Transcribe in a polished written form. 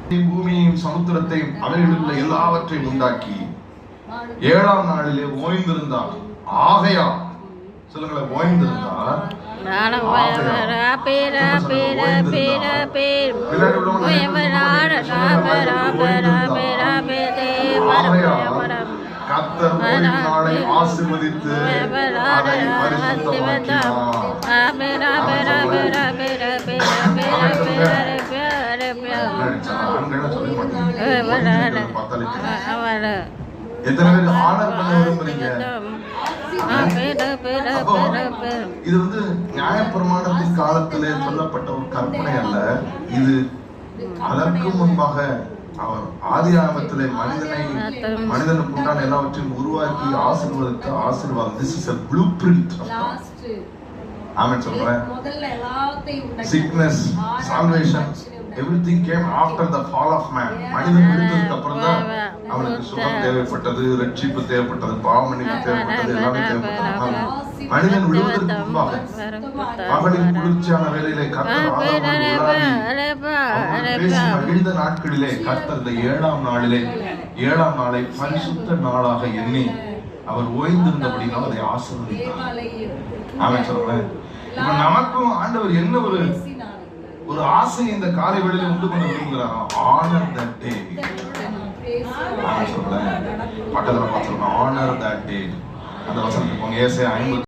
பூமியையும் சமுத்திரத்தையும் அவைகளில் உள்ள எல்லாவற்றையும் உண்டாக்கி 7ஆம் நாளிலே ஓய்ந்திருந்தார். ஆகையா சொல்லுங்களேன், ஓய்ந்திருந்தார். கர்த்தர் ஓய்வு நாளை ஆசீர்வதித்து அதை பரிசுத்தமாக்கினார். எத்தனை பேர் ஆனர் பண்ண விரும்புறீங்க? இது நியாயப்பிரமாணத்தின் காலத்திலே சொல்லப்பட்ட ஒரு கற்பனை அல்ல. இது அதற்கு முன்பாக அவர் ஆதியாகமத்திலே மனிதனுக்கு உண்டான எல்லாவற்றையும் உருவாக்கி ஆசீர்வாதத்தை ஆசீர்வாதம். This is a blueprint of God. ஆமென் சொல்றேன். Sickness, salvation, everything came after the fall of man. மனிதன் விழுந்ததுக்கு அப்புறம் தான் அவனுக்கு சுகம் தேவைப்பட்டது, ரட்சிப்பு தேவைப்பட்டது, பாவ மன்னிப்பு தேவைப்பட்டது, எல்லாமே தேவைப்பட்டது. மனிதன் விழுவதற்கு முன்பாக பகலின் குளிர்ச்சியான வேளையிலே கர்த்தர் மகிழ்ந்த நாட்களிலே கர்த்தர் இந்த 7ஆம் நாளை பரிசுத்த நாளாக எண்ணி அவர் ஓய்ந்திருந்தபடினால் அதை ஆசீர்வதித்தார். ஆமென் சொல்றேன். இப்ப நமக்கும் ஆண்டவர் என்ன ஒரு ஆசை இந்த காலை வேளையில உண்டு பண்ண விரும்புகிறாரோ, ஆனர் தட் டே. ஆமென் சொல்றேன். பக்கத்துல பார்த்துருக்கோம், ஆனர் தட் டே. அந்த வசனத்துக்கு போங்க. ஏசாயா 50